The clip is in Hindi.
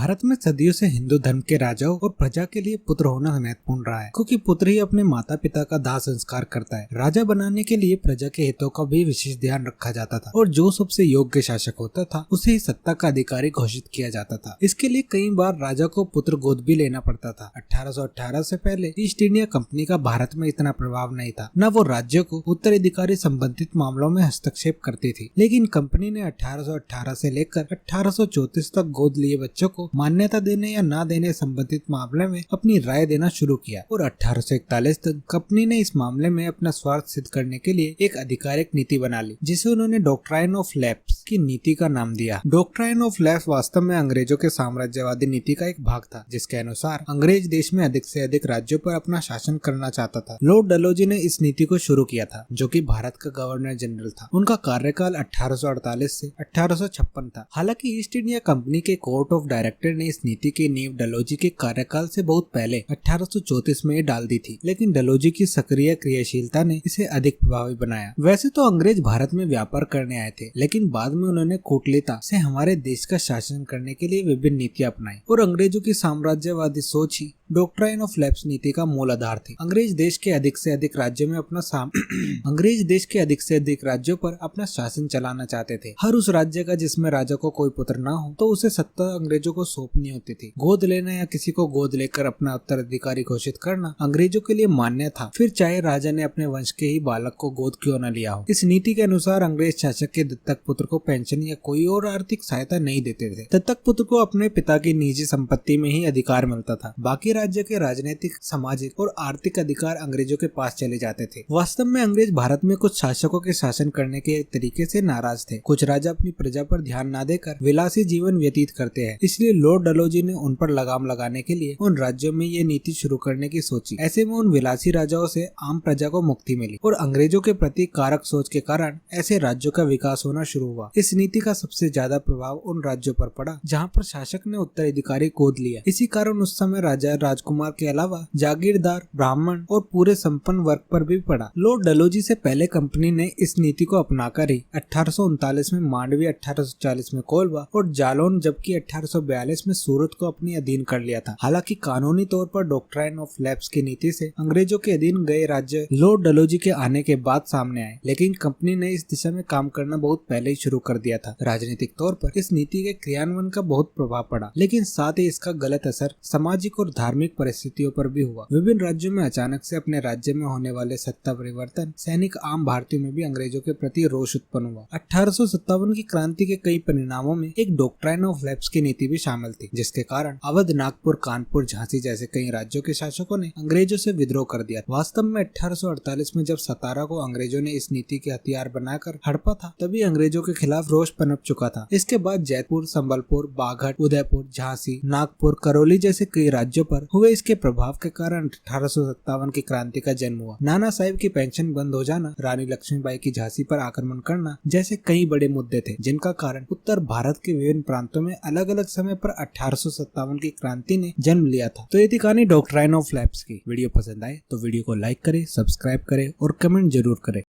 भारत में सदियों से हिंदू धर्म के राजाओं और प्रजा के लिए पुत्र होना महत्वपूर्ण रहा है, क्योंकि पुत्र ही अपने माता पिता का दाह संस्कार करता है। राजा बनाने के लिए प्रजा के हितों का भी विशेष ध्यान रखा जाता था और जो सबसे योग्य शासक होता था उसे ही सत्ता का अधिकारी घोषित किया जाता था। इसके लिए कई बार राजा को पुत्र गोद भी लेना पड़ता था। 1818 से पहले ईस्ट इंडिया कंपनी का भारत में इतना प्रभाव नहीं था, न वो राज्य को उत्तराधिकारी संबंधित मामलों में हस्तक्षेप करती थी। लेकिन कंपनी ने 1818 से लेकर 1834 तक गोद लिए बच्चों को मान्यता देने या ना देने संबंधित मामले में अपनी राय देना शुरू किया और 1841 तक कंपनी ने इस मामले में अपना स्वार्थ सिद्ध करने के लिए एक आधिकारिक नीति बना ली, जिसे उन्होंने डॉक्ट्राइन ऑफ लैप्स की नीति का नाम दिया। डॉक्ट्राइन ऑफ लैप्स वास्तव में अंग्रेजों के साम्राज्यवादी नीति का एक भाग था, जिसके अनुसार अंग्रेज देश में अधिक से अधिक राज्यों पर अपना शासन करना चाहता था। लॉर्ड डलहौजी ने इस नीति को शुरू किया था, जो कि भारत का गवर्नर जनरल था। उनका कार्यकाल 1848 से 1856 था। हालांकि ईस्ट इंडिया कंपनी के कोर्ट ऑफ डायरेक्टर ने इस नीति की नींव डलहौजी के कार्यकाल से बहुत पहले 1834 में डाल दी थी, लेकिन डलहौजी की सक्रिय क्रियाशीलता ने इसे अधिक प्रभावी बनाया। वैसे तो अंग्रेज भारत में व्यापार करने आए थे, लेकिन बाद में उन्होंने कूटनीति से हमारे देश का शासन करने के लिए विभिन्न नीतियां अपनाई और अंग्रेजों की साम्राज्यवादी सोच ही डॉक्ट्राइन ऑफ लैप्स नीति का मूल आधार थी। अंग्रेज देश के अधिक से अधिक राज्यों में राज्यों पर अपना शासन चलाना चाहते थे। हर उस राज्य का जिसमें राजा को कोई पुत्र ना हो तो उसे सत्ता अंग्रेजों को सौंपनी होती थी। गोद लेना या किसी को गोद लेकर अपना उत्तराधिकारी घोषित करना अंग्रेजों के लिए मान्य था, फिर चाहे राजा ने अपने वंश के ही बालक को गोद क्यों न लिया हो। इस नीति के अनुसार अंग्रेज शासक के दत्तक पुत्र को पेंशन या कोई और आर्थिक सहायता नहीं देते थे। दत्तक पुत्र को अपने पिता की निजी संपत्ति में ही अधिकार मिलता था। बाकी राज्य के राजनीतिक, सामाजिक और आर्थिक अधिकार अंग्रेजों के पास चले जाते थे। वास्तव में अंग्रेज भारत में कुछ शासकों के शासन करने के तरीके से नाराज थे। कुछ राजा अपनी प्रजा पर ध्यान न देकर विलासी जीवन व्यतीत करते हैं, इसलिए लॉर्ड डलहौजी ने उन पर लगाम लगाने के लिए उन राज्यों में ये नीति शुरू करने की सोची। ऐसे में उन विलासी राजाओं से आम प्रजा को मुक्ति मिली और अंग्रेजों के प्रति कारक सोच के कारण ऐसे राज्यों का विकास होना शुरू हुआ। इस नीति का सबसे ज्यादा प्रभाव उन राज्यों पर पड़ा जहाँ पर शासक ने उत्तराधिकारी गोद लिया। इसी कारण उस समय राजा राजकुमार के अलावा जागीरदार, ब्राह्मण और पूरे संपन्न वर्ग पर भी पड़ा। लॉर्ड डलहौजी से पहले कंपनी ने इस नीति को अपनाकर ही 1839 में मांडवी, 1840 में कोलवा और जालौन, जबकि 1842 में सूरत को अपने अधीन कर लिया था। हालांकि कानूनी तौर पर डॉक्ट्राइन ऑफ लैप्स की नीति से अंग्रेजों के अधीन गए राज्य लॉर्ड डलहौजी के आने के बाद सामने आए, लेकिन कंपनी ने इस दिशा में काम करना बहुत पहले ही शुरू कर दिया था। राजनीतिक तौर पर इस नीति के क्रियान्वयन का बहुत प्रभाव पड़ा, लेकिन साथ ही इसका गलत असर सामाजिक और धार्मिक परिस्थितियों पर भी हुआ। विभिन्न राज्यों में अचानक से अपने राज्य में होने वाले सत्ता परिवर्तन सैनिक आम भारतीयों में भी अंग्रेजों के प्रति रोष उत्पन्न हुआ। 1857 की क्रांति के कई परिणामों में एक डॉक्ट्राइन ऑफ लैप्स की नीति भी शामिल थी, जिसके कारण अवध, नागपुर, कानपुर, झांसी जैसे कई राज्यों के शासकों ने अंग्रेजों से विद्रोह कर दिया। वास्तव में 1848 में जब सतारा को अंग्रेजों ने इस नीति के हथियार बनाकर हड़पा था, तभी अंग्रेजों के खिलाफ रोष पनप चुका था। इसके बाद जयपुर, संबलपुर, बागड़, उदयपुर, झांसी, नागपुर, करौली जैसे कई राज्यों पर हुए इसके प्रभाव के कारण 1857 की क्रांति का जन्म हुआ। नाना साहिब की पेंशन बंद हो जाना, रानी लक्ष्मीबाई की झांसी पर आक्रमण करना जैसे कई बड़े मुद्दे थे, जिनका कारण उत्तर भारत के विभिन्न प्रांतों में अलग अलग समय पर 1857 की क्रांति ने जन्म लिया था। तो ये थी कहानी डॉक्ट्राइन ऑफ लैप्स की। वीडियो पसंद आए तो वीडियो को लाइक करें, सब्सक्राइब करें और कमेंट जरूर करें।